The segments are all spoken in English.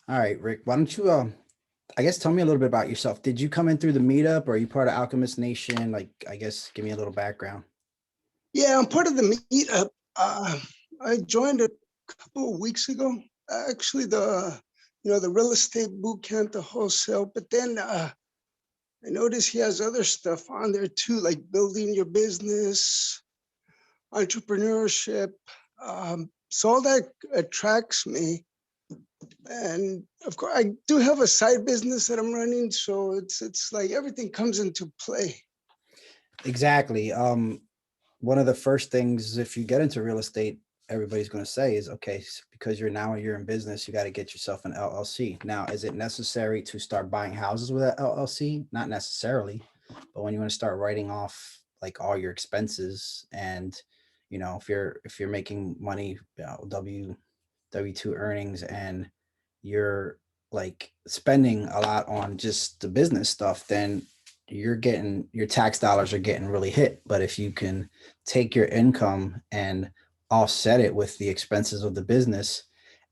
All right, Rick, why don't you, I guess, tell me a little bit about yourself. Did you come in through the meetup or are you part of Alchemist Nation? Like, I guess, give me a little background. Yeah, I'm part of the meetup. I joined a couple of weeks ago. Actually, the real estate boot camp, the wholesale. But then I noticed he has other stuff on there too, like building your business, entrepreneurship. So all that attracts me. And of course, I do have a side business that I'm running, so it's like everything comes into play. Exactly. One of the first things, if you get into real estate, everybody's going to say is, okay, because you're in business, you got to get yourself an LLC. Now, is it necessary to start buying houses with an LLC? Not necessarily, but when you want to start writing off like all your expenses and if you're making money, W2 earnings and you're like spending a lot on just the business stuff, then your tax dollars are getting really hit. But if you can take your income and offset it with the expenses of the business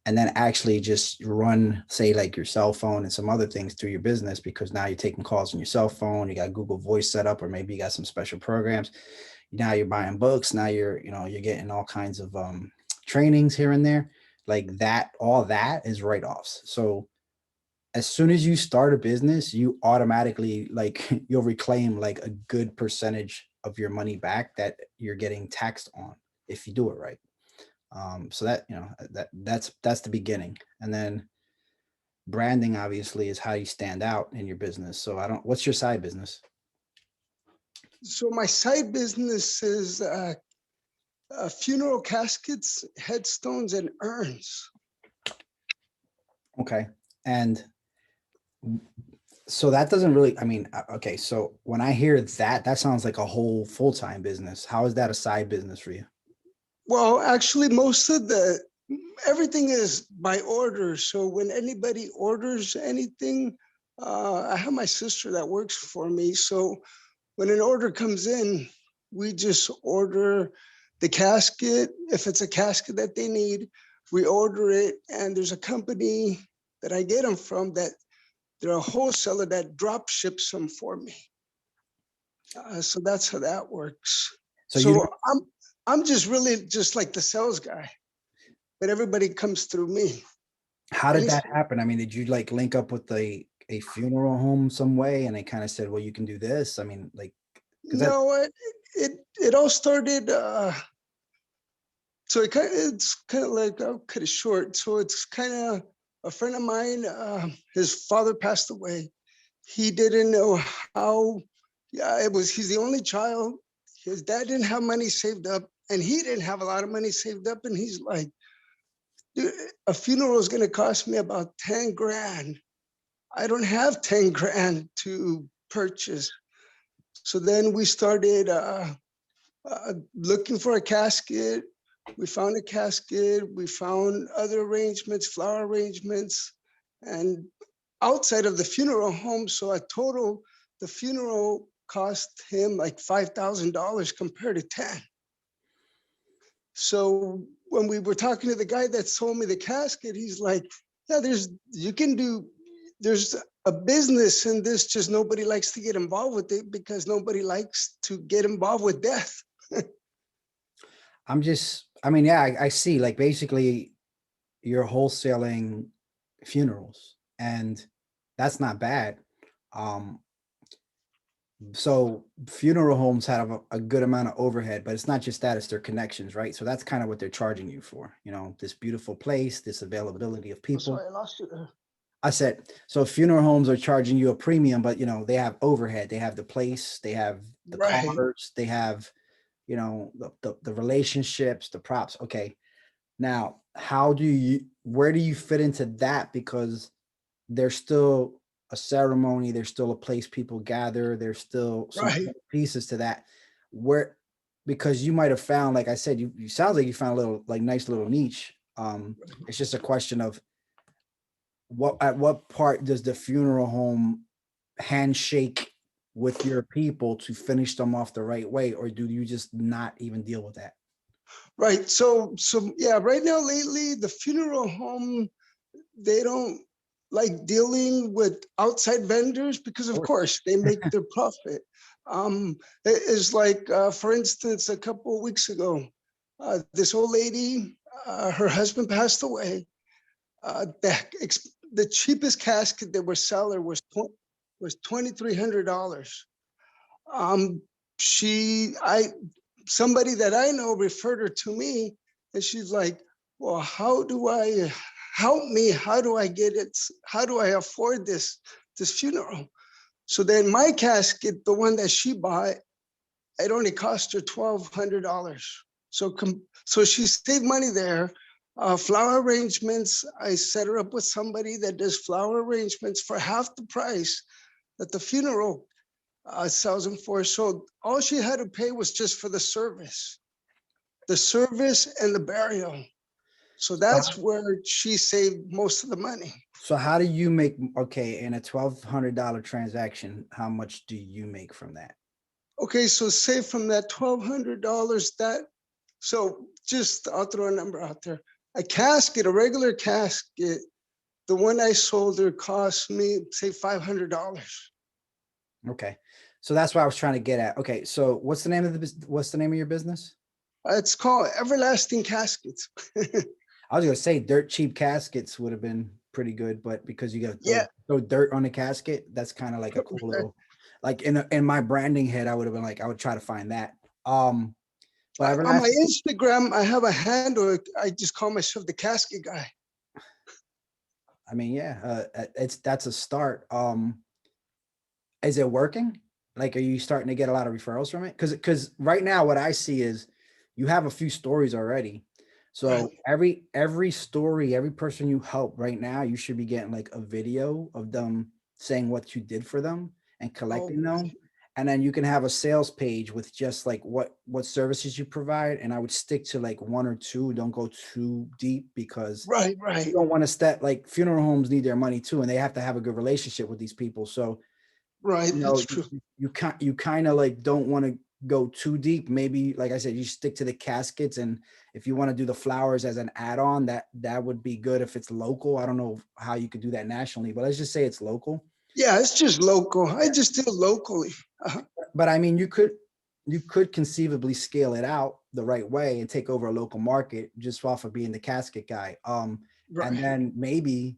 and then actually just run, say, like your cell phone and some other things through your business, because now you're taking calls on your cell phone, you got Google Voice set up, or maybe you got some special programs. Now you're buying books, now you're getting all kinds of trainings here and there, like that. All that is write-offs. So as soon as you start a business, you automatically, like, you'll reclaim like a good percentage of your money back that you're getting taxed on if you do it right. So that, that's the beginning. And then branding obviously is how you stand out in your business. So I don't what's your side business? So my side business is funeral caskets, headstones, and urns. Okay. And so that doesn't really, I mean, okay, so when I hear that, that sounds like a whole full-time business. How is that a side business for you? Well, actually, most of the everything is by order. So when anybody orders anything, I have my sister that works for me. So when an order comes in, we just order the casket. If it's a casket that they need, we order it. And there's a company that I get them from that they're a wholesaler that drop ships them for me. So that's how that works. So you So don't, I'm just really just like the sales guy, but everybody comes through me. how did Any that happen? I mean, did you like link up with a funeral home some way and they kind of said, well, you can do this? I mean, like, because that, no, it all started. So it's kind of like I'll cut it short. So it's kind of a friend of mine. His father passed away. He didn't know how. Yeah, it was. He's the only child. His dad didn't have money saved up, and he didn't have a lot of money saved up. And he's like, dude, a funeral is going to cost me about 10 grand. I don't have 10 grand to purchase. So then we started looking for a casket. We found a casket. We found other arrangements, flower arrangements, and outside of the funeral home. So a total, the funeral cost him like $5,000 compared to 10. So when we were talking to the guy that sold me the casket, he's like, yeah, there's a business in this, just nobody likes to get involved with it because nobody likes to get involved with death. I mean, yeah, I see, like, basically you're wholesaling funerals and that's not bad. Um, so funeral homes have a good amount of overhead, but it's not just that, it's their connections, right? So that's kind of what they're charging you for, this beautiful place, this availability of Oh, people. sorry, I lost you there. I said, so funeral homes are charging you a premium, but they have overhead, they have the place, they have the Right. cars, they have, the relationships, the props. Okay. Now, where do you fit into that? Because there's still a ceremony, there's still a place people gather, there's still some Right. pieces to that. Where, because you might have found, like I said, you sounds like you found a little like nice little niche. It's just a question of at what part does the funeral home handshake with your people to finish them off the right way, or do you just not even deal with that? Right. So yeah, right now lately the funeral home, they don't. like dealing with outside vendors because of course they make their profit. It is like, for instance, a couple of weeks ago, this old lady, her husband passed away. The cheapest casket they were selling was $2,300. Um, somebody that I know referred her to me, and she's like, well, how do I help me? How do I get it? How do I afford this funeral? So then my casket, the one that she bought, it only cost her $1,200. So she saved money there. Flower arrangements, I set her up with somebody that does flower arrangements for half the price that the funeral sells them for. So all she had to pay was just for the service and the burial. So that's where she saved most of the money. So how do you make, okay, in a $1,200 transaction, how much do you make from that? Okay, so say from that $1,200, so just I'll throw a number out there. A regular casket, the one I sold her cost me, say $500. Okay. So that's what I was trying to get at. Okay. So what's the name of what's the name of your business? It's called Everlasting Caskets. I was gonna say dirt cheap caskets would have been pretty good, but because you got Yeah. throw dirt on the casket, that's kind of like a cool little, like in my branding head, I would have been like, I would try to find that. But On my Instagram, I have a handle. I just call myself the casket guy. I mean, yeah, that's a start. Is it working? Like, are you starting to get a lot of referrals from it? Because right now what I see is you have a few stories already. So every story, every person you help right now, you should be getting like a video of them saying what you did for them and collecting them. And then you can have a sales page with just like what services you provide. And I would stick to like one or two. Don't go too deep because you don't want to step, like funeral homes need their money too, and they have to have a good relationship with these people. So That's true. you kind of like don't want to go too deep. Maybe, like I said, you stick to the caskets, and if you want to do the flowers as an add-on, that would be good if it's local. I don't know how you could do that nationally, but let's just say it's local. Yeah, it's just local. I just do it locally. But I mean, you could conceivably scale it out the right way and take over a local market just off of being the casket guy. And then maybe,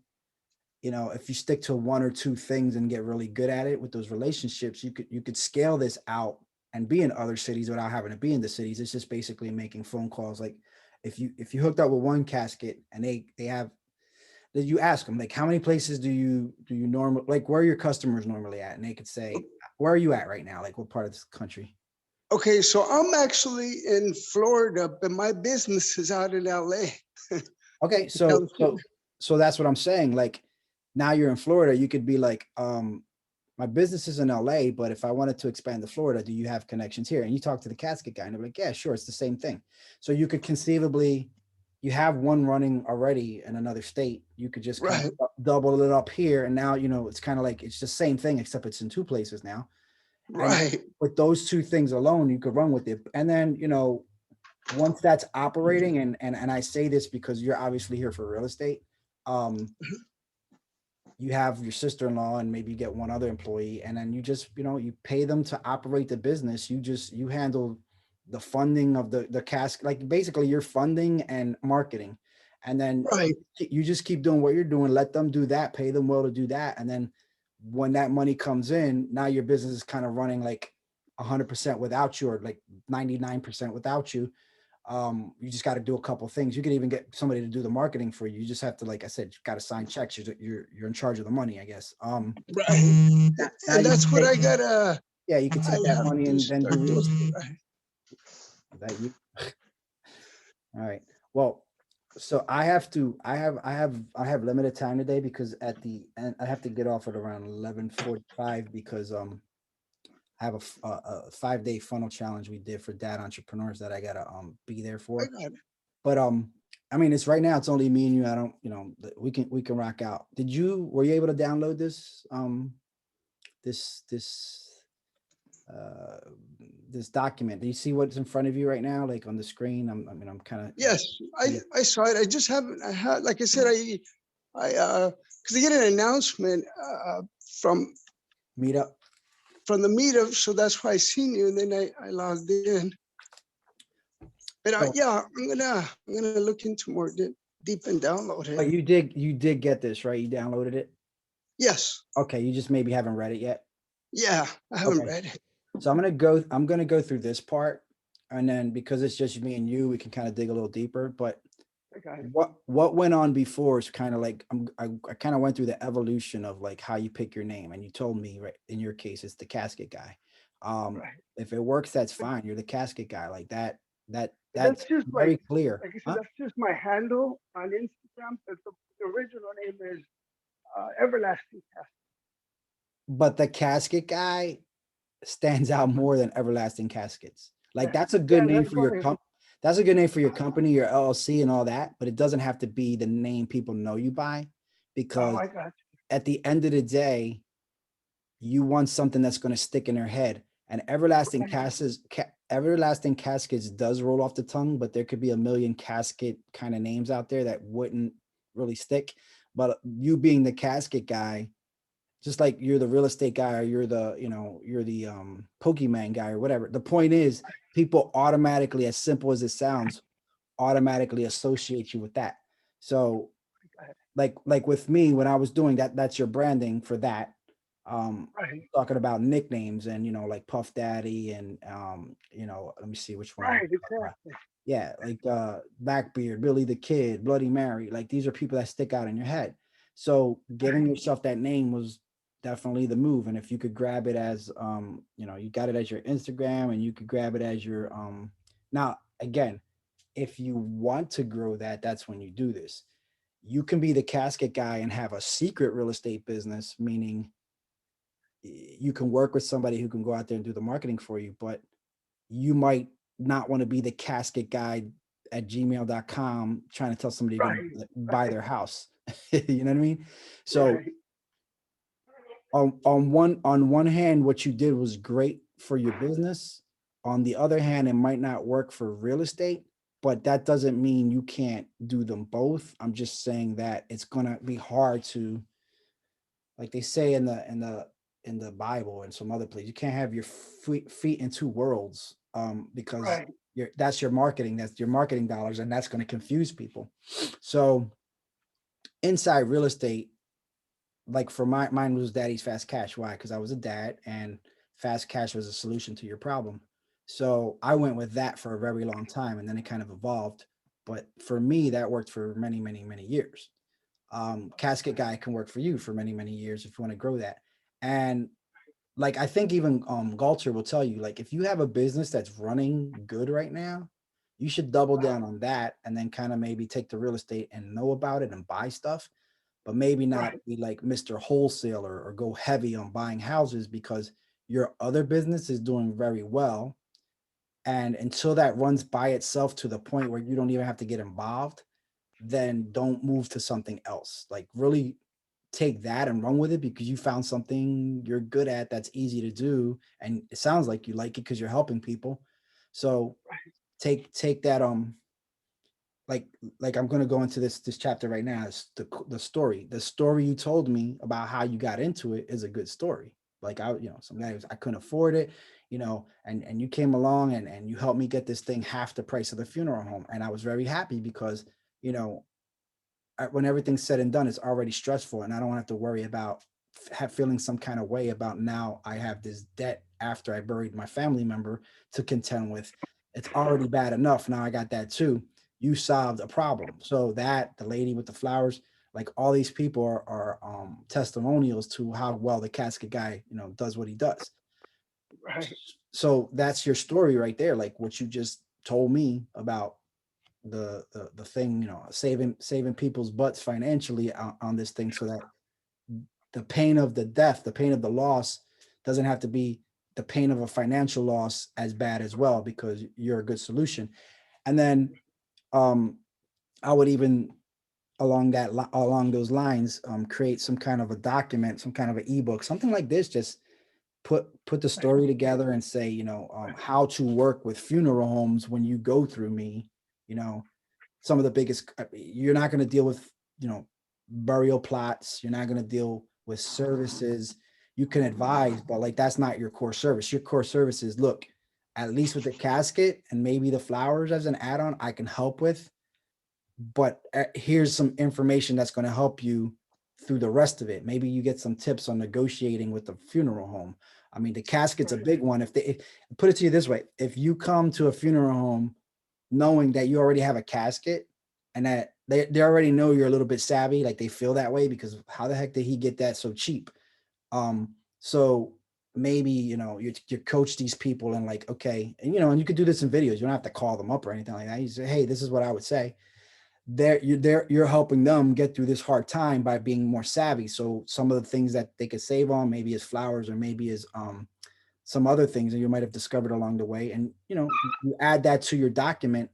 if you stick to one or two things and get really good at it with those relationships, you could scale this out and be in other cities without having to be in the cities. It's just basically making phone calls. Like if you hooked up with one casket and they have, did you ask them like how many places do you normally, like where are your customers normally at? And they could say, where are you at right now? Like what part of this country? Okay, so I'm actually in Florida, but my business is out in LA. Okay, so that's what I'm saying. Like now you're in Florida, you could be like, my business is in LA, but if I wanted to expand to Florida, do you have connections here? And you talk to the casket guy and they're like, yeah, sure, it's the same thing. So you could conceivably, you have one running already in another state. You could just kind of double it up here. And now, it's kind of like, it's the same thing, except it's in two places now. And with those two things alone, you could run with it. And then, once that's operating, and I say this because you're obviously here for real estate, you have your sister-in-law and maybe you get one other employee, and then you just, you pay them to operate the business. You handle the funding of the cask, like basically you're funding and marketing. And then you just keep doing what you're doing, let them do that, pay them well to do that. And then when that money comes in, now your business is kind of running like 100% without you, or like 99% without you. You just got to do a couple of things. You could even get somebody to do the marketing for you. You just have to, like I said, you got to sign checks. You're in charge of the money, I guess. And that's what I gotta. Yeah, you can take that money and then do real estate. That you. All right. Well, so I have limited time today because at the end I have to get off at around 11:45 because I have a 5-day funnel challenge we did for dad entrepreneurs that I gotta be there for. But I mean, it's right now, it's only me and you. I don't, we can rock out. Were you able to download this this document? Do you see what's in front of you right now, like on the screen? I'm kind of. Yes, I saw it. I just haven't. Like I said, I because I get an announcement from Meetup. the meetup, so that's why I seen you, and then I logged in. But So, yeah, I'm gonna look into more deep and download but it. you did get this, right? You downloaded it? Yes, Okay, you just maybe haven't read it yet. yeah, I haven't Okay. read it. So I'm gonna go through this part, and then because it's just me and you, we can kind of dig a little deeper. But I got it. what went on before is kind of like I kind of went through the evolution of like how you pick your name, and you told me, right, in your case it's the casket guy. Right. If it works, that's fine. You're the casket guy. Like But that's that's just very clear. like I said, Huh? that's just my handle on Instagram. But the original name is Everlasting Cast. But the casket guy stands out more than Everlasting Caskets. Like Yeah, that's a good yeah, name that's for your funny. that's a good name for your company, your LLC and all that, but it doesn't have to be the name people know you by, Oh, because I got at the end of the day, you want something that's going to stick in their head. And you. Right. Everlasting Caskets does roll off the tongue, but there could be a million casket kind of names out there that wouldn't really stick. But you being the casket guy, just like you're the real estate guy, or you're the, you're the Pokemon guy or whatever. The point is, people automatically, as simple as it sounds, automatically associate you with that. So like with me, when I was doing that, that's your branding for that. Right. Talking about nicknames and like Puff Daddy and let me see which one I want Right. to talk about. Exactly. Yeah, like Blackbeard, Billy the Kid, Bloody Mary. Like these are people that stick out in your head. So giving yourself that name was definitely the move. And if you could grab it as you got it as your Instagram, and you could grab it as your now again, if you want to grow that, that's when you do this. You can be the casket guy and have a secret real estate business, meaning you can work with somebody who can go out there and do the marketing for you, but you might not want to be the casket guy at gmail.com trying to tell somebody you're going Right. to buy their house. You know what I mean? So Right. on one hand, what you did was great for your business. On the other hand, it might not work for real estate, but that doesn't mean you can't do them both. I'm just saying that it's gonna be hard to, like they say in the Bible and some other place, you can't have your feet in two worlds, because Right. that's your marketing, that's your marketing dollars, and that's going to confuse people. So inside real estate, like for mine was Daddy's Fast Cash. Why? Because I was a dad, and fast cash was a solution to your problem. So I went with that for a very long time, and then it kind of evolved. But for me, that worked for many, many, many years. Casket guy can work for you for many, many years if you want to grow that. And like I think even Galter will tell you, like if you have a business that's running good right now, you should double down on that, and then kind of maybe take the real estate and know about it and buy stuff, but maybe not Right. be like Mr. Wholesaler or go heavy on buying houses, because your other business is doing very well. And until that runs by itself to the point where you don't even have to get involved, then don't move to something else. Like really take that and run with it, because you found something you're good at that's easy to do, and it sounds like you like it because you're helping people. So take that like I'm going to go into this chapter right now. It's the story you told me about how you got into it is a good story. Like some guys, I couldn't afford it, and you came along and you helped me get this thing half the price of the funeral home, and I was very happy because you know when everything's said and done, it's already stressful, and I don't have to worry about feeling some kind of way about now I have this debt after I buried my family member to contend with. It's already bad enough. Now I got that too. You solved a problem. So that the lady with the flowers, like all these people are testimonials to how well the casket guy, does what he does. Right. So that's your story right there. Like what you just told me about the thing, saving people's butts financially on this thing, so that the pain of the death, the pain of the loss doesn't have to be the pain of a financial loss as bad as well, because you're a good solution. And then um I would even along those lines create some kind of a document, some kind of an ebook, something like this. Just put the story together and say, how to work with funeral homes when you go through me. you know some of the biggest, you're not going to deal with, you know burial plots. You're not going to deal with services. You can advise, but like that's not your core service. Your core service is look, at least with the casket and maybe the flowers as an add-on, I can help with. But here's some information that's going to help you through the rest of it. Maybe you get some tips on negotiating with the funeral home. I mean, the casket's a Right. big one. Put it to you this way, if you come to a funeral home knowing that you already have a casket and that they already know you're a little bit savvy, like they feel that way because how the heck did he get that so cheap? So maybe, you coach these people and like, okay, and you could do this in videos. You don't have to call them up or anything like that. You say, hey, this is what I would say. You're helping them get through this hard time by being more savvy. So some of the things that they could save on maybe is flowers or maybe is some other things that you might have discovered along the way. And you add that to your document,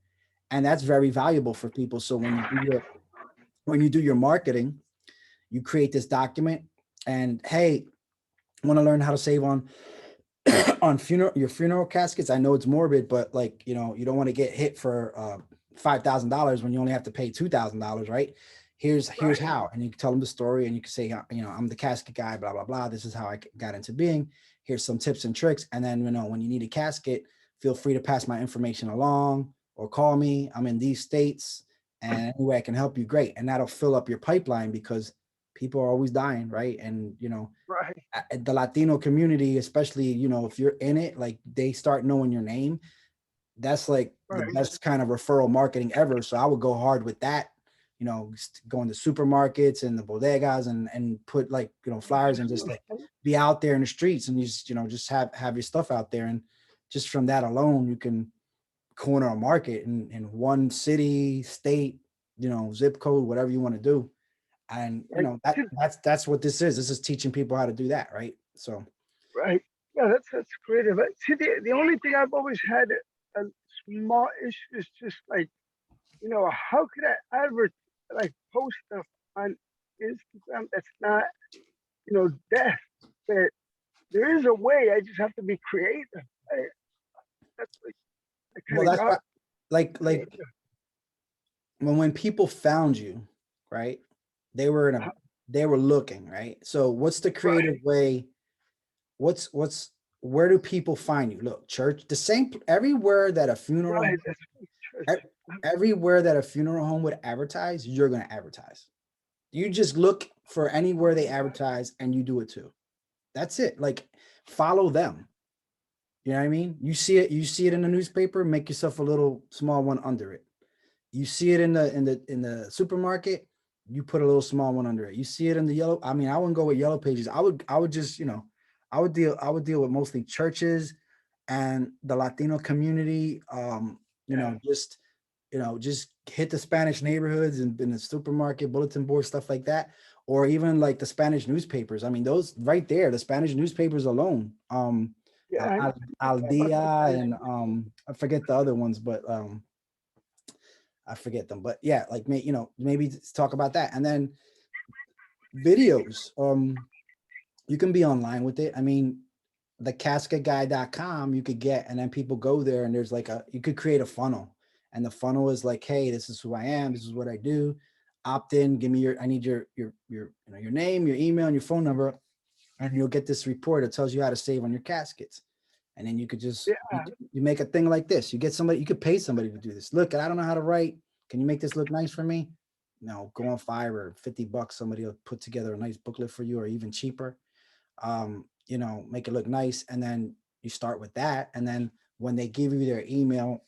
and that's very valuable for people. So when you do your marketing, you create this document and hey, want to learn how to save on on your funeral caskets. I know it's morbid, but like, you don't want to get hit for $5,000 when you only have to pay $2,000, right? Here's Right. how, and you can tell them the story, and you can say, I'm the casket guy, blah blah blah. This is how I got into being. Here's some tips and tricks, and then when you need a casket, feel free to pass my information along or call me. I'm in these states, and any way I can help you, great. And that'll fill up your pipeline because people are always dying, right? And Right. the Latino community, especially, if you're in it, like they start knowing your name. That's like the Right. best kind of referral marketing ever. So I would go hard with that, go into supermarkets and the bodegas and put like, flyers and just like be out there in the streets and you just have your stuff out there. And just from that alone, you can corner a market in one city, state, zip code, whatever you want to do. And Right. that's what this is. This is teaching people how to do that, right? So Right. Yeah, that's creative. See, the only thing I've always had a small issue is just like, how could I advert like post stuff on Instagram that's not, death? But there is a way. I just have to be creative. That's like I well, kind of that's got what like creative. when people found you, right? They were they were looking, right? So what's the creative Right. way? What's where do people find you? Look, church, the same everywhere that a funeral Right. home, That's church. e- everywhere that a funeral home would advertise, you're going to advertise. You just look for anywhere they advertise and you do it too. That's it. Like follow them. You know what I mean? You see it in the newspaper, make yourself a little small one under it. You see it in the supermarket, you put a little small one under it. You see it in the yellow. I mean, I wouldn't go with yellow pages. I would just, I would deal with mostly churches and the Latino community. Yeah. Just hit the Spanish neighborhoods and in the supermarket, bulletin board, stuff like that. Or even like the Spanish newspapers. I mean, those right there, the Spanish newspapers alone. Yeah. Al, I Al know Al about the Dia Spanish. and I forget the other ones, but I forget them, but yeah, like maybe talk about that. And then videos. You can be online with it. I mean, the casketguy.com you could get, and then people go there and there's like you could create a funnel. And the funnel is like, hey, this is who I am, this is what I do. Opt in, give me I need your name, your email, and your phone number, and you'll get this report that tells you how to save on your caskets. And then you could just Yeah. you make a thing like this. You get somebody, you could pay somebody to do this. Look, I don't know how to write. Can you make this look nice for me? No, go on Fiverr, $50. Somebody will put together a nice booklet for you, or even cheaper. Make it look nice. And then you start with that. And then when they give you their email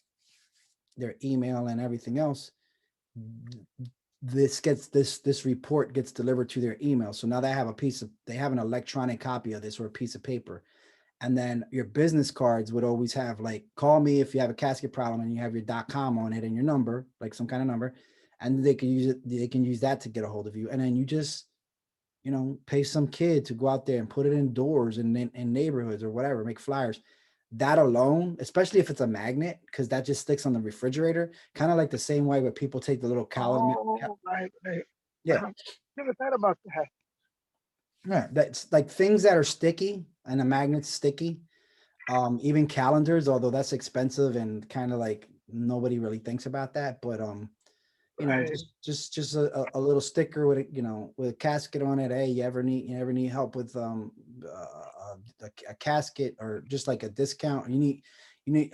and everything else, this report gets delivered to their email. So now they have an electronic copy of this or a piece of paper. And then your business cards would always have like, call me if you have a casket problem, and you have your .com on it and your number, like some kind of number, and they can use that to get a hold of you. And then you just, pay some kid to go out there and put it indoors in neighborhoods or whatever, make flyers. That alone, especially if it's a magnet, because that just sticks on the refrigerator, kind of like the same way where people take the little calendar. Oh, right. Right. Yeah, Never thought about that. yeah, that's like things that are sticky, and a magnet's sticky. Even calendars, although that's expensive and kind of like nobody really thinks about that, but you know, Right. just a little sticker with a, you know, with a casket on it. Hey, you ever need help with a casket or just like a discount? You need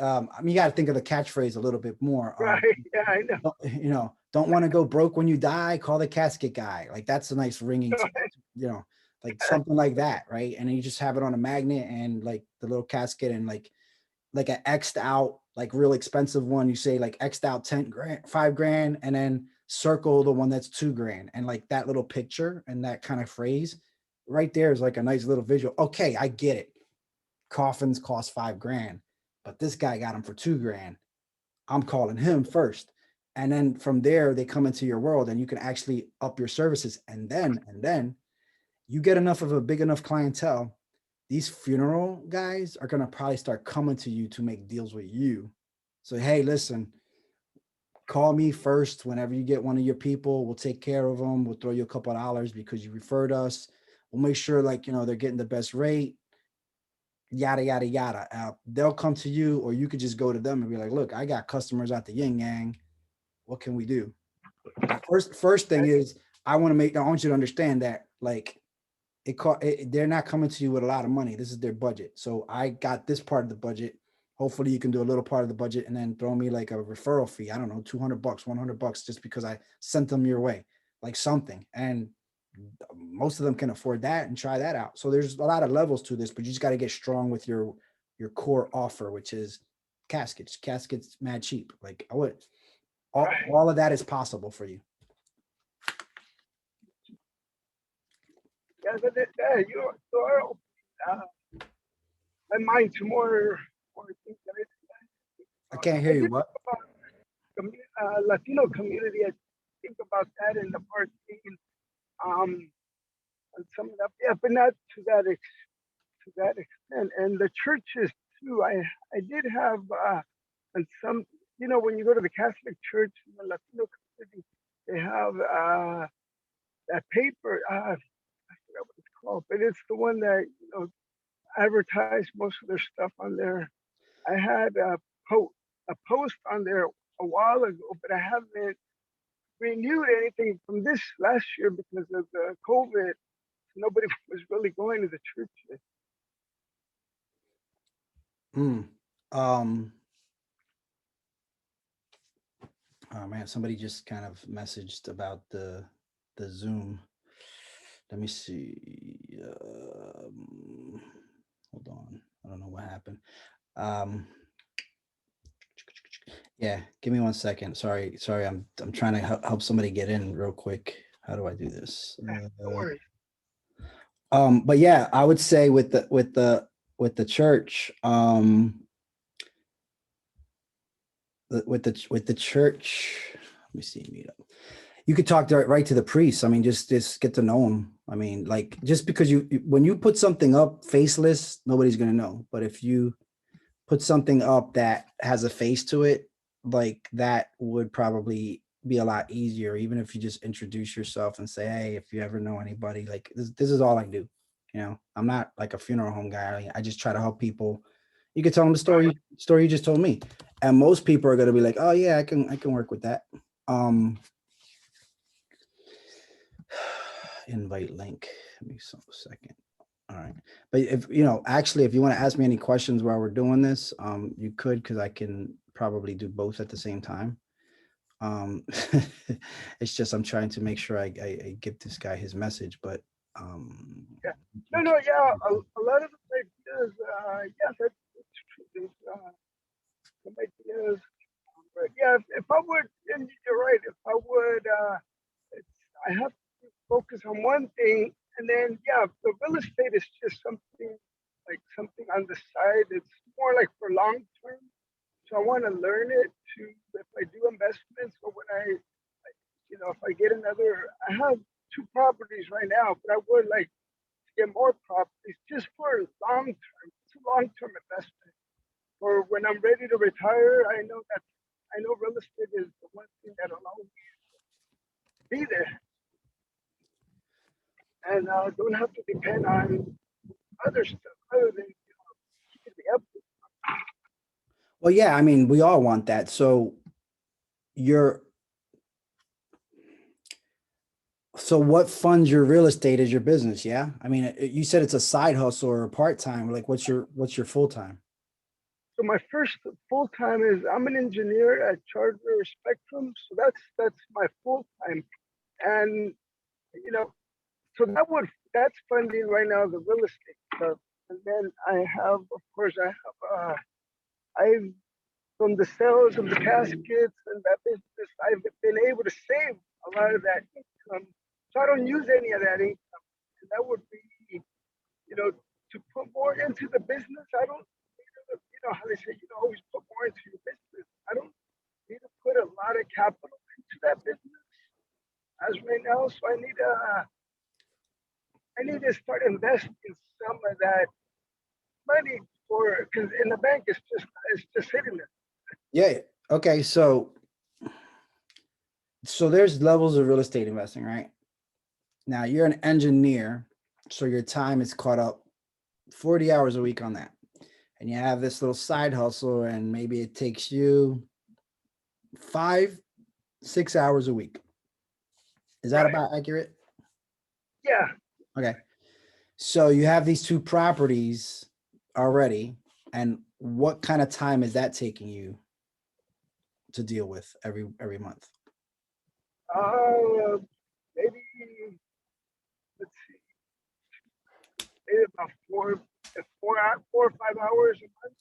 I mean, you got to think of the catchphrase a little bit more. Right. Yeah, I know. You know, don't want to go broke when you die, call the casket guy. Like that's a nice ringing, you know, like something like that, right? And then you just have it on a magnet and like the little casket and like an X'd out, like real expensive one. You say like X'd out 10 grand, 5 grand, and then circle the one that's 2 grand. And like that little picture and that kind of phrase right there is like a nice little visual. Okay, I get it. Coffins cost 5 grand, but this guy got them for 2 grand. I'm calling him first. And then from there, they come into your world and you can actually up your services. And then you get enough of a big enough clientele, these funeral guys are going to probably start coming to you to make deals with you. So, hey, listen, call me first whenever you get one of your people. We'll take care of them. We'll throw you a couple of dollars because you referred us. We'll make sure, like, you know, they're getting the best rate, yada, yada, yada. They'll come to you, or you could just go to them and be like, look, I got customers at the yin yang. What can we do? First thing is, I want you to understand that, like, they're not coming to you with a lot of money. This is their budget. So I got this part of the budget. Hopefully you can do a little part of the budget and then throw me like a referral fee. I don't know, $200, $100 just because I sent them your way, like something. And most of them can afford that and try that out. So there's a lot of levels to this, but you just got to get strong with your core offer, which is caskets. Caskets mad cheap. Like I would Right. all of that is possible for you. Yeah, yeah, you are my mind to more things that I can't I hear you. did What? about Latino community. I think about that in the parking, and some of that, yeah, but not to to that extent. And the churches too. I did have and some, you know, when you go to the Catholic Church in the Latino community, they have that paper. I forgot what it's called, but it's the one that, you know, advertise most of their stuff on there. I had a post on there a while ago, but I haven't renewed anything from this last year because of the COVID. Nobody was really going to the churches. Hmm. Um, oh man, somebody just kind of messaged about the Zoom. Let me see. Hold on. I don't know what happened. Um, yeah, give me 1 second. Sorry. I'm trying to help somebody get in real quick. How do I do this? Don't worry. But yeah, I would say with the church, with the church. Let me see. Meet up. You could talk right to the priest. I mean, just get to know him. I mean, like just because when you put something up faceless, nobody's gonna know. But if you put something up that has a face to it, like that would probably be a lot easier. Even if you just introduce yourself and say, "Hey, if you ever know anybody, like this is all I do." You know, I'm not like a funeral home guy. I just try to help people. You could tell them the story you just told me, and most people are gonna be like, "Oh yeah, I can work with that." Um, invite link. Give me some second. All right. But if you know, actually, if you want to ask me any questions while we're doing this, you could because I can probably do both at the same time. Um, it's just I'm trying to make sure I give this guy his message, but um, Yeah. you No, yeah. can- A lot of the ideas, yeah, that's true. There's some ideas. But yeah, if I would, and you're right, if I would, it's, I have to focus on one thing, and then yeah, the real estate is just something like something on the side. It's more like for long term. So I want to learn it to if I do investments or when you know, if I get another, I have two properties right now, but I would like to get more properties just for long term. It's a long term investment. For when I'm ready to retire, I know real estate is the one thing that allows me to be there and don't have to depend on other stuff other than keeping me up. well, yeah, I mean, we all want that. So you're So what funds your real estate is your business? Yeah. I mean, you said it's a side hustle or a part-time. Like what's your full-time? So my first full time is I'm an engineer at Charter Spectrum. So that's my full time, and you know, so that's funding right now the real estate stuff. And then I have, of course, I've from the sales of the caskets and that business, I've been able to save a lot of that income. So I don't use any of that income. And that would be, to put more into the business. I don't, how they say, always put more into your business. I don't need to put a lot of capital into that business as right now. So I need to start investing some of that money for, because in the bank it's just sitting there. Yeah. Okay. So there's levels of real estate investing, right? Now you're an engineer, so your time is caught up 40 hours a week on that. And you have this little side hustle, and maybe it takes you 5, 6 hours a week. Is that Right. about accurate? Yeah. Okay. So you have these two properties already, and what kind of time is that taking you to deal with every month? Maybe let's see, maybe about 4 or 5 hours a month.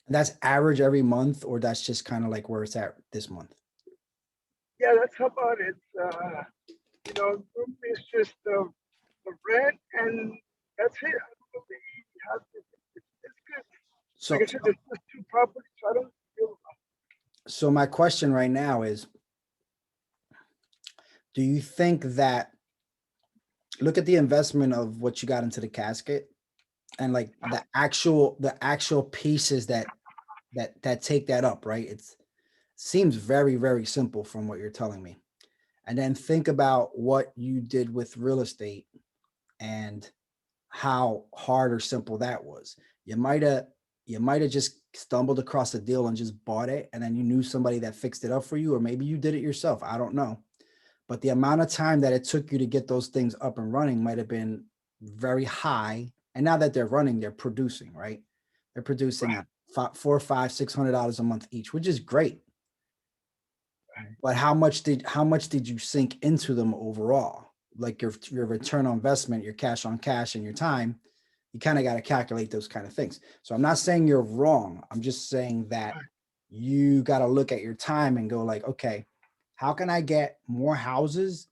And that's average every month, or that's just kind of like where it's at this month? Yeah, that's about it. It's just the rent, and that's it. I don't really have to. It's good. Like So, I said, there's just two properties, so I don't feel. so my question right now is, do you think that look at the investment of what you got into the casket and like the actual pieces that take that up, right? It's seems very, very simple from what you're telling me. And then think about what you did with real estate and how hard or simple that was. You might have you might have just stumbled across a deal and just bought it, and then you knew somebody that fixed it up for you, or maybe you did it yourself. I don't know. But the amount of time that it took you to get those things up and running might have been very high. And now that they're running, they're producing, right? They're producing Right. at $4, $5, $600 a month each, which is great. But how much did you sink into them overall? Like your return on investment, your cash on cash, and your time. You kind of got to calculate those kind of things. So I'm not saying you're wrong. I'm just saying that you got to look at your time and go like, okay, how can I get more houses,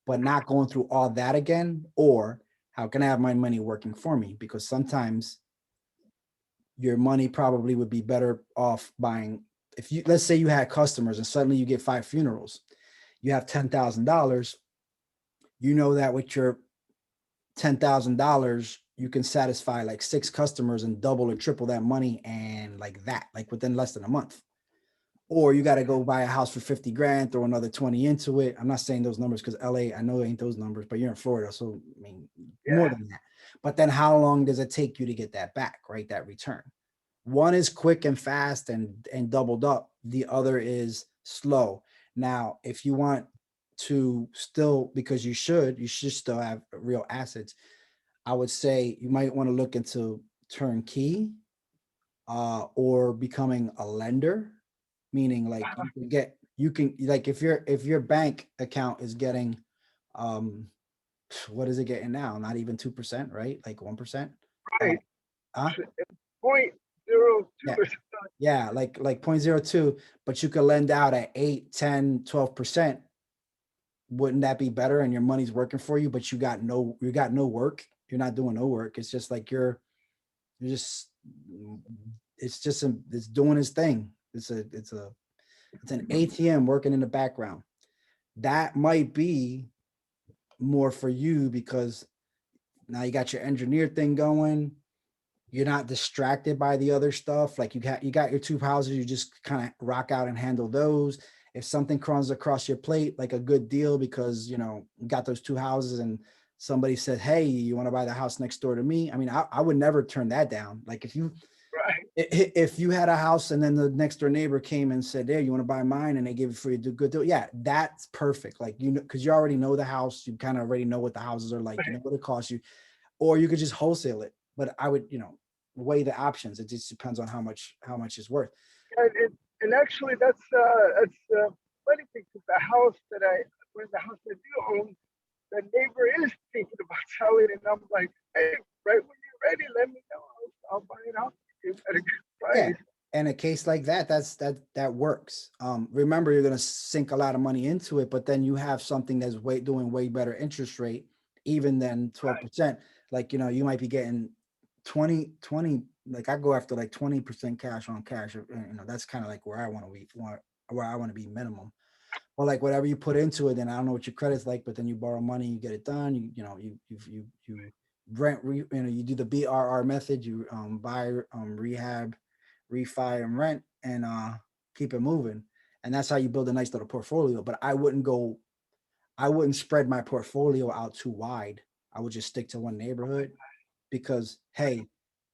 but not going through all that again? Or how can I have my money working for me? Because sometimes your money probably would be better off buying. If you, let's say you had customers and suddenly you get 5 funerals, you have $10,000. You know that with your $10,000, you can satisfy like 6 customers and double or triple that money, and like that, like within less than a month. Or you got to go buy a house for 50 grand, throw another 20 into it. I'm not saying those numbers because LA, I know it ain't those numbers, but you're in Florida. So, I mean, more Yeah. than that. But then how long does it take you to get that back, right? That return. One is quick and fast and doubled up. The other is slow. Now, if you want to still, because you should still have real assets. I would say you might want to look into turnkey or becoming a lender, meaning like you can like if your bank account is getting what is it getting now? Not even 2%, right? Like 1%. Uh, Right. huh? 0.02%. Yeah, like 0.02, but you could lend out at 8, 10, 12%. Wouldn't that be better? And your money's working for you, but you got no work. You're not doing no work. It's just like you're just it's doing his thing. It's an ATM working in the background. That might be more for you because now you got your engineer thing going. You're not distracted by the other stuff. Like you got your 2 houses, you just kind of rock out and handle those. If something comes across your plate, like a good deal because you got those 2 houses and somebody said, "Hey, you want to buy the house next door to me?" I mean, I would never turn that down. Like if you right, If you had a house and then the next door neighbor came and said, there, you want to buy mine? And they give it for you to good deal. Yeah, that's perfect. Like, you know, because you already know the house, you kind of already know what the houses are like, you know right. what it costs you, or you could just wholesale it. But I would, you know, weigh the options. It just depends on how much it's worth. And actually, that's funny thing because the house that the house I do own, the neighbor is thinking about selling, and I'm like, hey, right when you're ready, let me know. I'll buy it off you at a good Yeah. price. And a case like that, that works. Remember, you're gonna sink a lot of money into it, but then you have something that's doing way better interest rate, even than Right, 12%. Like, you know, you might be getting 20, like I go after like 20% cash on cash. You know, that's kind of like where I want to be, where I want to be minimum. Or like whatever you put into it, then I don't know what your credit's like, but then you borrow money, you get it done. You know, you you know, you do the BRR method, you buy, rehab, refi, and rent, and keep it moving. And that's how you build a nice little portfolio. But I wouldn't spread my portfolio out too wide. I would just stick to one neighborhood because, hey,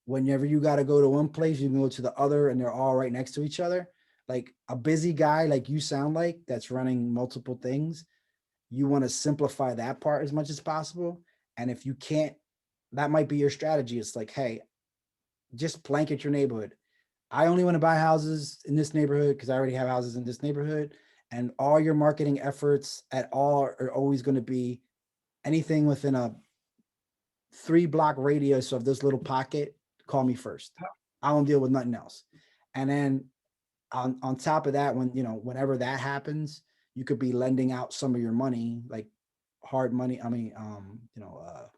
whenever you got to go to one place, you can go to the other and they're all right next to each other. Like a busy guy, like you sound like, that's running multiple things, you want to simplify that part as much as possible. And if you can't, that might be your strategy. It's like, hey, just blanket your neighborhood. I only want to buy houses in this neighborhood because I already have houses in this neighborhood. And all your marketing efforts at all are always going to be anything within a 3 block radius of this little pocket. Call me first. I don't deal with nothing else. And then on top of that, when, you know, whenever that happens, you could be lending out some of your money, like hard money. I mean, you know,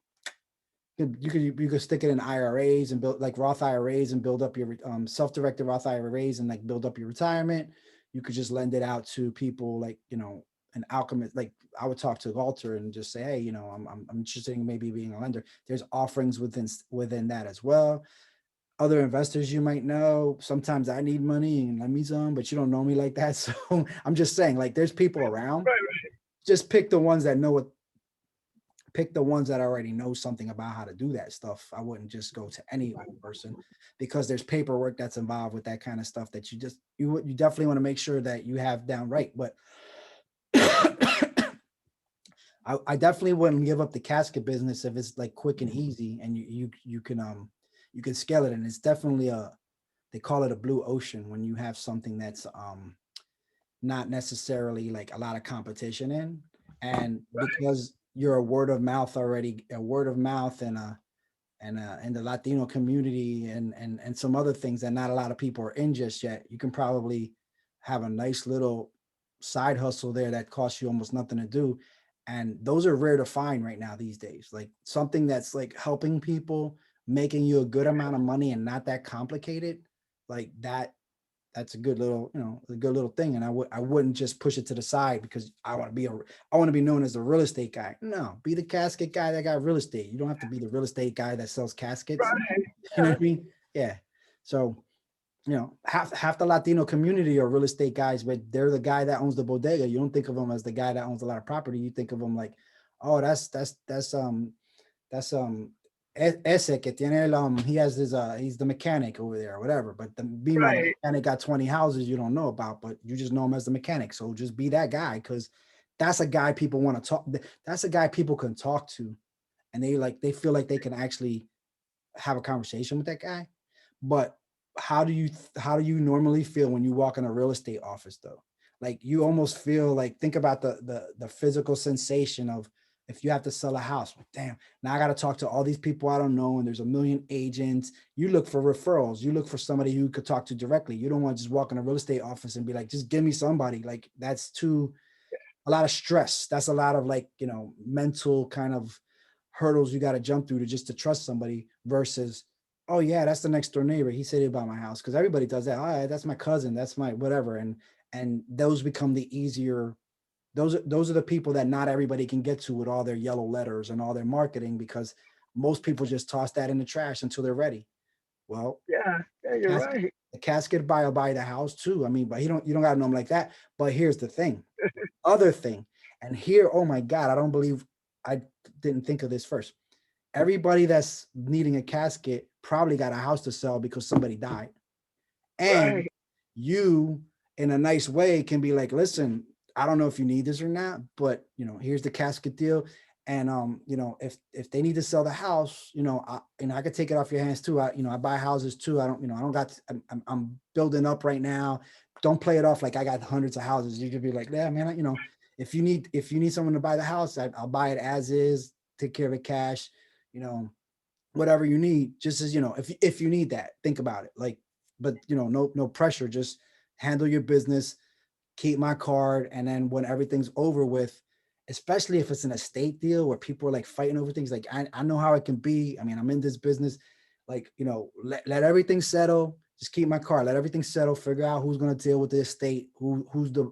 you could stick it in IRAs and build like Roth IRAs and build up your self-directed Roth IRAs and like build up your retirement. You could just lend it out to people like, you know, an alchemist. Like I would talk to Walter and just say, hey, you know, I'm interested in maybe being a lender. There's offerings within that as well. Other investors you might know. Sometimes I need money and lend me some, but you don't know me like that. So I'm just saying, like, there's people around. right, Just pick the ones that already know something about how to do that stuff. I wouldn't just go to any old person because there's paperwork that's involved with that kind of stuff that you definitely want to make sure that you have down right. But I definitely wouldn't give up the casket business if it's like quick and easy and you can scale it. And it's definitely they call it a blue ocean when you have something that's not necessarily like a lot of competition in. And right. because you're a word of mouth already, a word of mouth and the Latino community and some other things that not a lot of people are in just yet, you can probably have a nice little side hustle there that costs you almost nothing to do. And those are rare to find right now these days. Like something that's like helping people, making you a good amount of money and not that complicated, like that's a good little, you know, a good little thing. And I wouldn't just push it to the side because I want to be known as the real estate guy. No, be the casket guy that got real estate. You don't have to be the real estate guy that sells caskets. Right. You know Yeah, what I mean? Yeah. So, you know, half the Latino community are real estate guys, but they're the guy that owns the bodega. You don't think of them as the guy that owns a lot of property. You think of them like, oh, that's ese que tiene he has his he's the mechanic over there or whatever. But meanwhile, the right. mechanic got 20 houses you don't know about, but you just know him as the mechanic. So just be that guy because that's a guy people want to talk. That's a guy people can talk to, and they feel like they can actually have a conversation with that guy. But how do you normally feel when you walk in a real estate office though? Like you almost feel like think about the physical sensation of if you have to sell a house. Damn, now I got to talk to all these people I don't know, and there's a million agents. You look for referrals. You look for somebody you could talk to directly. You don't want to just walk in a real estate office and be like, just give me somebody. Like that's too a lot of stress. That's a lot of like, you know, mental kind of hurdles you got to jump through to just to trust somebody versus, oh yeah, that's the next door neighbor. He said it about my house. Cause everybody does that. Oh, that's my cousin. That's my whatever. And those become the easier. Those are the people that not everybody can get to with all their yellow letters and all their marketing because most people just toss that in the trash until they're ready. Well, Yeah, yeah, you're casket, right. the casket buyer will buy the house too. I mean, but you don't got to know them like that. But here's the thing other thing. And here, oh my God, I don't believe I didn't think of this first. Everybody that's needing a casket probably got a house to sell because somebody died. And Right. you, in a nice way, can be like, listen, I don't know if you need this or not, but here's the casket deal. And if they need to sell the house, I could take it off your hands too. I buy houses too. I don't got, I'm building up right now. Don't play it off like I got hundreds of houses. You could be like, yeah, man, if you need someone to buy the house, I'll buy it as is, take care of it cash, you know, whatever you need, just as if you need that, think about it. Like, but no pressure, just handle your business, keep my card, and then when everything's over with, especially if it's an estate deal where people are like fighting over things, like I know how it can be. I mean, I'm in this business, like, let everything settle, just keep my card, let everything settle, figure out who's going to deal with the estate, who's the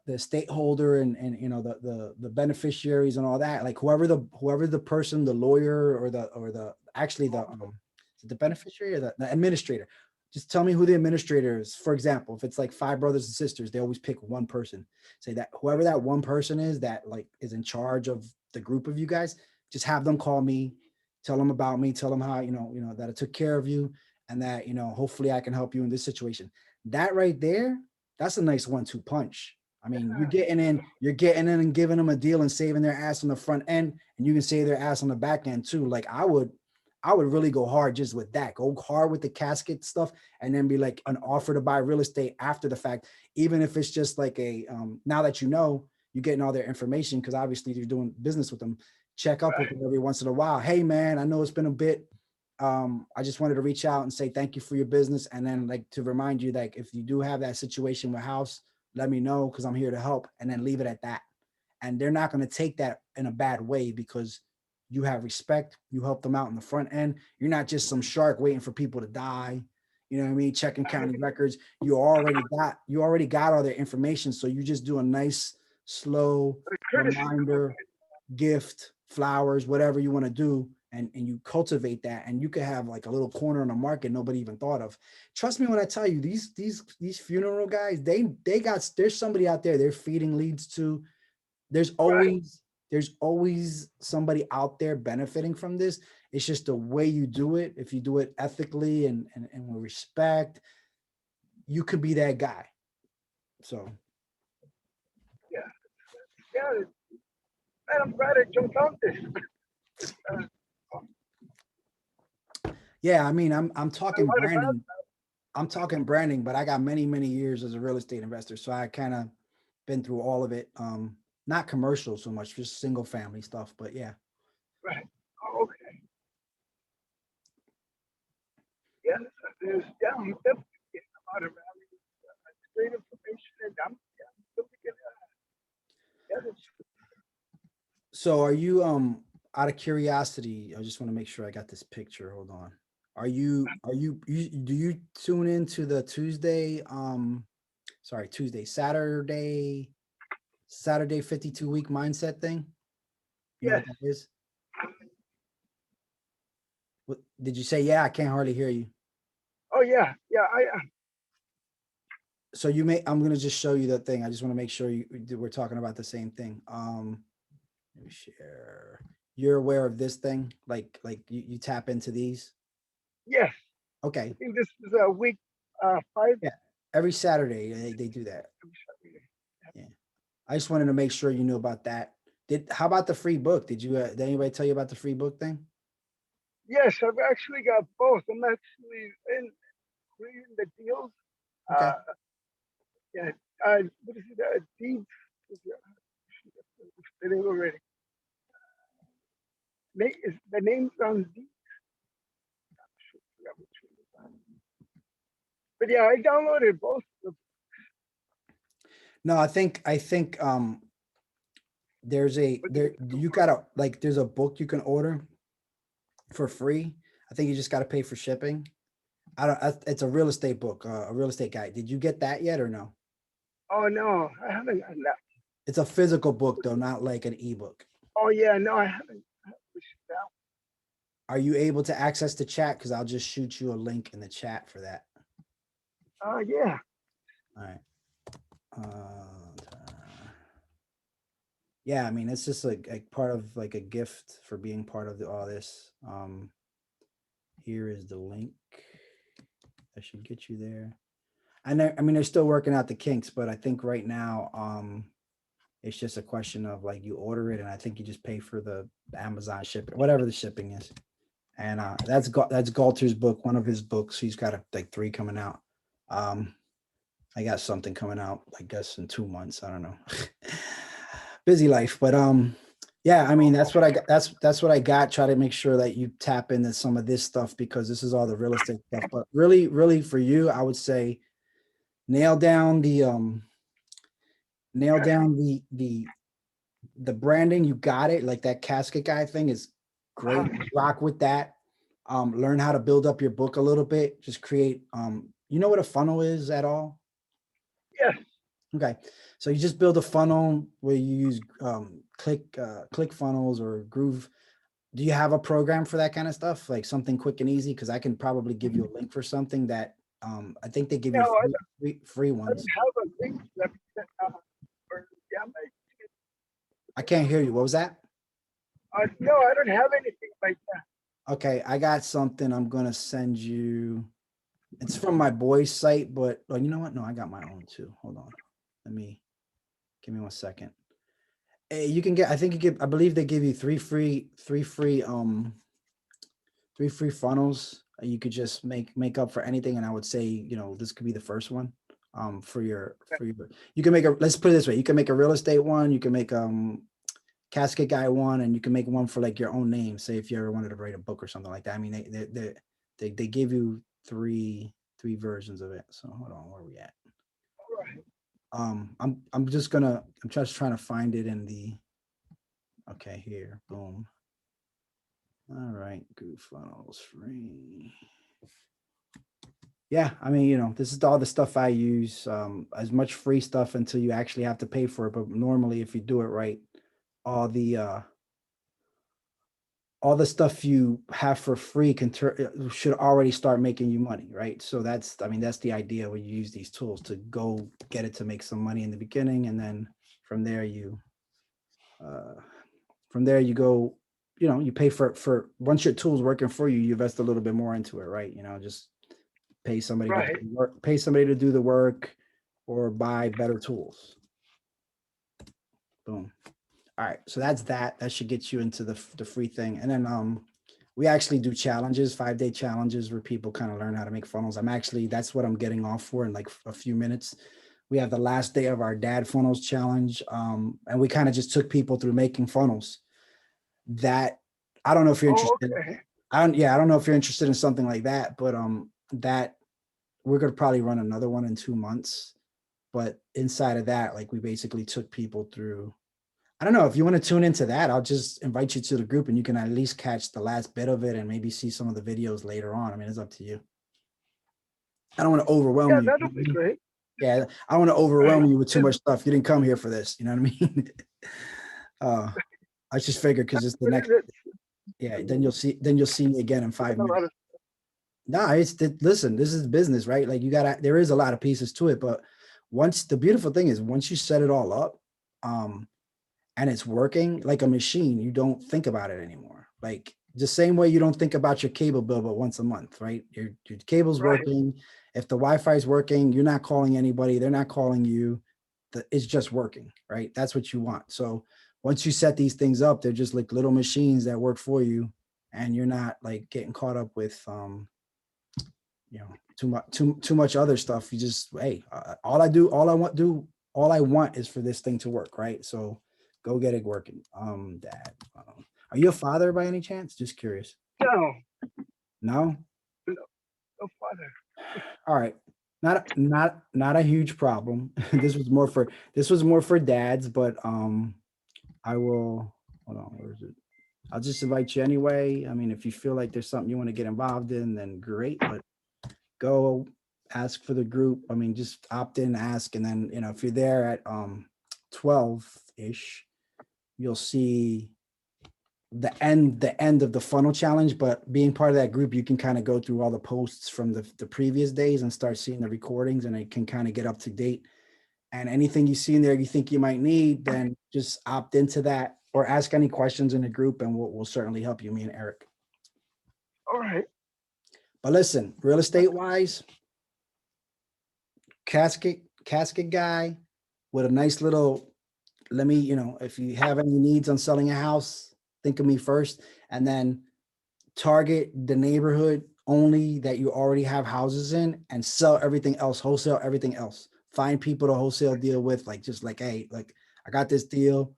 estate holder, and the beneficiaries and all that, like whoever the person, the lawyer, or the actually is it the beneficiary or the administrator. Just tell me who the administrator is. For example, if it's like five brothers and sisters, they always pick one person. Say that whoever that one person is that like is in charge of the group of you guys, just have them call me, tell them about me, tell them how that I took care of you, and that hopefully I can help you in this situation. That right there, that's a nice 1-2 punch. I mean, you're getting in and giving them a deal and saving their ass on the front end, and you can save their ass on the back end too. Like I would really go hard just with that. Go hard with the casket stuff, and then be like an offer to buy real estate after the fact, even if it's just like now that you're getting all their information because obviously you're doing business with them. Check up with them every once in a while. Hey man, I know it's been a bit. I just wanted to reach out and say thank you for your business, and then like to remind you that if you do have that situation with house, let me know because I'm here to help, and then leave it at that. And they're not going to take that in a bad way because you have respect. You help them out in the front end. You're not just some shark waiting for people to die. You know what I mean? Checking county records. You already got all their information. So you just do a nice, slow Courtesy. reminder, gift, flowers, whatever you want to do, and you cultivate that, and you could have like a little corner in the market nobody even thought of. Trust me when I tell you, these funeral guys, there's somebody out there they're feeding leads to. There's Right. always there's always somebody out there benefiting from this. It's just the way you do it. If you do it ethically and with respect, you could be that guy. So Yeah. Yeah. And I'm glad I jumped on this. Uh, yeah, I mean, I'm a talking lot about. branding. I'm talking branding, but I got many, many years as a real estate investor. So I kind of been through all of it. Not commercial so much, just single family stuff. But yeah. Right. Oh, okay. Yeah. Yeah. I'm definitely getting a lot of value. It's great information, and I'm really gonna. Yeah. So are you out of curiosity, I just want to make sure I got this picture. Hold on. Are you do you tune into the Saturday 52 week mindset thing? You know Yes. what that is? What did you say? Yeah, I can't hardly hear you. Oh yeah. Yeah. So I'm gonna just show you the thing. I just want to make sure we're talking about the same thing. Let me share. You're aware of this thing? Like you tap into these? Yes. I Okay. think this is a week 5. Yeah. Every Saturday they do that. Yeah. I just wanted to make sure you knew about that. How about the free book? Did anybody tell you about the free book thing? Yes, I've actually got both. I'm actually in reading the deals. Okay. Uh, yeah. What is it? Deeds. The name already. Is the name's on deeds? But yeah, I downloaded both. No, I think there's a there you gotta like there's a book you can order for free. I think you just gotta pay for shipping. It's a real estate book, a real estate guide. Did you get that yet or no? Oh no, I haven't gotten that. It's a physical book though, not like an ebook. Oh yeah, no, I haven't. That. Are you able to access the chat? Because I'll just shoot you a link in the chat for that. Yeah. All right. Uh, yeah, I mean, it's just like part of like a gift for being part of all this. here is the link. That should get you there. And I mean, they're still working out the kinks, but I think right now, it's just a question of like you order it, and I think you just pay for the Amazon shipping, whatever the shipping is. And that's Galter's book, one of his books. He's got like 3 coming out. I got something coming out, I guess, in 2 months. I don't know. Busy life, but yeah, I mean, that's what I got. That's what I got. Try to make sure that you tap into some of this stuff because this is all the real estate stuff. But really, really for you, I would say nail down the branding. You got it. Like that casket guy thing is great. Rock with that. Learn how to build up your book a little bit. Just create, you know what a funnel is at all? Yes. Okay. So you just build a funnel where you use click funnels or Groove. Do you have a program for that kind of stuff? Like something quick and easy? Because I can probably give you a link for something that I think they give you No, free I ones. don't have a link that, or, yeah, I can't hear you. What was that? no, I don't have anything like that. Okay, I got something I'm gonna send you. It's from my boy's site, but oh, you know what? No, I got my own too. Hold on. Give me 1 second. Hey, you can get, I think you get, I believe they give you three free funnels. You could just make up for anything. And I would say, you know, this could be the first one. For your, you can make let's put it this way. You can make a real estate one, you can make casket guy one, and you can make one for like your own name. Say if you ever wanted to write a book or something like that. I mean, they give you three versions of it. So hold on, where are we at? All right. I'm just trying to find it in the, okay, here, boom. All right, Goof Funnels free. Yeah, I mean, you know, this is all the stuff I use, as much free stuff until you actually have to pay for it. But normally, if you do it right, all the stuff you have for free should already start making you money, right? So that's, I mean, that's the idea when you use these tools to go get it to make some money in the beginning, and then from there you go, you know, you pay for once your tool's working for you, you invest a little bit more into it, right? You know, just pay somebody Right. to do work, pay somebody to do the work, or buy better tools. Boom. All right, so that's that. That should get you into the free thing. And then we actually do challenges, 5-day challenges where people kind of learn how to make funnels. That's what I'm getting off for in like a few minutes. We have the last day of our dad funnels challenge. And we kind of just took people through making funnels. That, I don't know if you're interested. Okay. I don't know if you're interested in something like that, but that we're gonna probably run another one in 2 months. But inside of that, like we basically took people through, I don't know if you want to tune into that. I'll just invite you to the group and you can at least catch the last bit of it and maybe see some of the videos later on. I mean, it's up to you. I don't want to overwhelm you. That'll be great. Yeah, I don't want to overwhelm you with too much stuff. You didn't come here for this. You know what I mean? I just figured because it's the next. Yeah, then you'll see me again in 5 minutes. No, listen, this is business, right? Like there is a lot of pieces to it, but the beautiful thing is once you set it all up, and it's working like a machine, you don't think about it anymore. Like the same way you don't think about your cable bill, but once a month, right? Your cable's working. If the Wi-Fi is working, you're not calling anybody. They're not calling you. It's just working, right? That's what you want. So once you set these things up, they're just like little machines that work for you, and you're not like getting caught up with, you know, too much other stuff. You just, hey, all I want is for this thing to work, right? So go get it working. Dad, are you a father by any chance? Just curious. No. No? No father. All right. Not a huge problem. This was more for dads, but I will, hold on, where is it? I'll just invite you anyway. I mean, if you feel like there's something you want to get involved in, then great, but go ask for the group. I mean, just opt in, ask, and then, you know, if you're there at 12-ish, you'll see the end of the funnel challenge. But being part of that group, you can kind of go through all the posts from the previous days and start seeing the recordings, and it can kind of get up to date. And anything you see in there you think you might need, then just opt into that or ask any questions in the group, and we'll certainly help you, me and Eric. All right. But listen, real estate wise, casket guy with a nice little, let me, if you have any needs on selling a house, think of me first. And then target the neighborhood only that you already have houses in and sell everything else, wholesale everything else. Find people to wholesale deal with, like just like, hey, like I got this deal.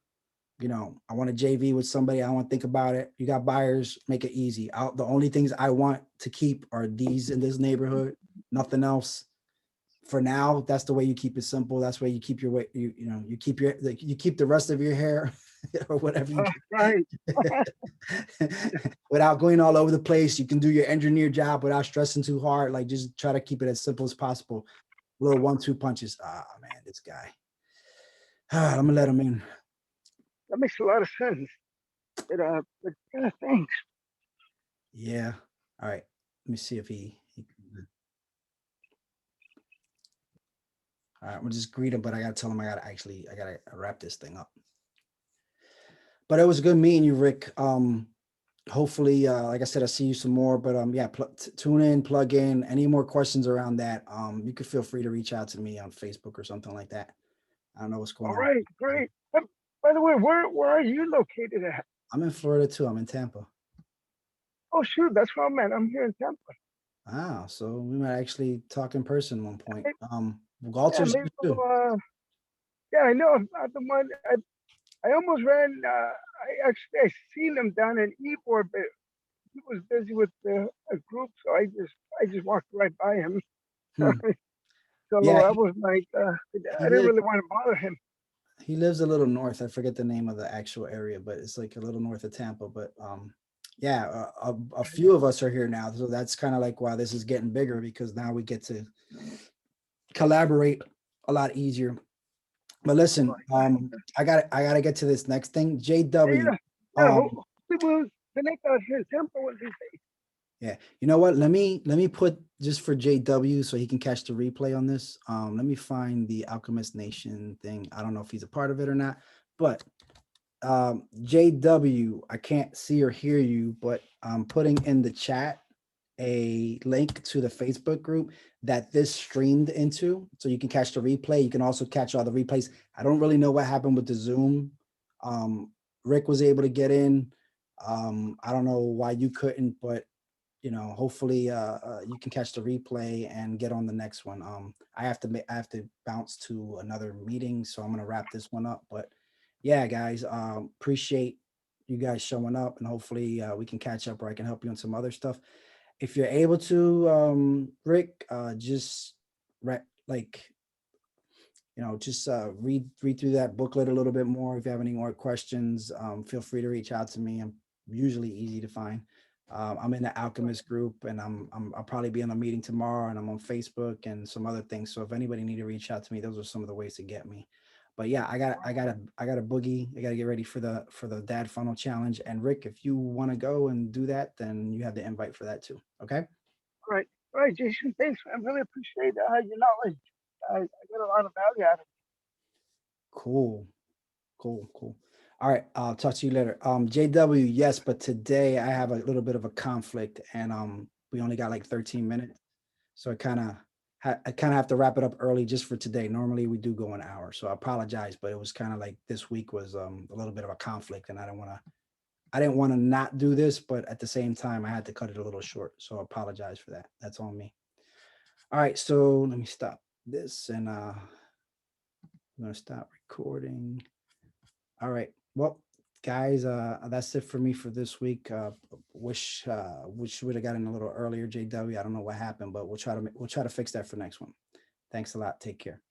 I want a JV with somebody. I don't want to think about it. You got buyers, make it easy. The only things I want to keep are these in this neighborhood, nothing else. For now, that's the way you keep it simple. That's where you keep your way. You keep you keep the rest of your hair or whatever you Right. without going all over the place. You can do your engineer job without stressing too hard. Like just try to keep it as simple as possible. Little 1-2 punches. Ah, man, this guy. I'm gonna let him in. That makes a lot of sense. But yeah, thanks. Yeah. All right. Let me see if he all right, we'll just greet him, but I gotta tell him I gotta wrap this thing up. But it was good meeting you, Rick. Hopefully, like I said, I see you some more. But yeah, tune in, plug in. Any more questions around that? You could feel free to reach out to me on Facebook or something like that. I don't know what's going All on. right, great. By the way, where are you located at? I'm in Florida too. I'm in Tampa. Oh shoot, that's where I'm at. I'm here in Tampa. Ah, so we might actually talk in person one point. Yeah, Walter's maybe here we'll, too. yeah, I know. I'm the one. I almost ran. I seen him down in Ybor, but he was busy with a group, so I just walked right by him. Hmm. So Yeah, I was like, I he didn't lives really want to bother him. he lives a little north. I forget the name of the actual area, but it's like a little north of Tampa. But yeah, a few of us are here now, so that's kind of like why this is getting bigger, because now we get to collaborate a lot easier. But listen, I gotta get to this next thing. JW. Yeah, yeah. We will connect out here in Tampa one of these days. Yeah, you know what? Let me put just for JW so he can catch the replay on this. Let me find the Alchemist Nation thing. I don't know if he's a part of it or not, but JW, I can't see or hear you, but I'm putting in the chat a link to the Facebook group that this streamed into, so you can catch the replay. You can also catch all the replays. I don't really know what happened with the Zoom. Rick was able to get in. I don't know why you couldn't, but hopefully you can catch the replay and get on the next one. I have to bounce to another meeting, so I'm gonna wrap this one up. But yeah, guys, appreciate you guys showing up, and hopefully we can catch up, or I can help you on some other stuff. If you're able to, Rick, just like just read through that booklet a little bit more. If you have any more questions, feel free to reach out to me. I'm usually easy to find. I'm in the Alchemist group, and I'll probably be in a meeting tomorrow, and I'm on Facebook and some other things. So if anybody need to reach out to me, those are some of the ways to get me. But yeah, I got a boogie. I got to get ready for the Dad Funnel Challenge. And Rick, if you want to go and do that, then you have the invite for that too. Okay. All right, Jason. Thanks. I really appreciate your knowledge. I get a lot of value out of it. Cool. Cool. All right, I'll talk to you later. JW, yes, but today I have a little bit of a conflict, and we only got like 13 minutes, so I kind of have to wrap it up early just for today. Normally we do go an hour, so I apologize, but it was kind of like this week was a little bit of a conflict, and I didn't want to not do this, but at the same time I had to cut it a little short, so I apologize for that. That's on me. All right, so let me stop this, and I'm gonna stop recording. All right. Well, guys, that's it for me for this week. Wish would have gotten a little earlier, JW. I don't know what happened, but we'll try to fix that for next one. Thanks a lot. Take care.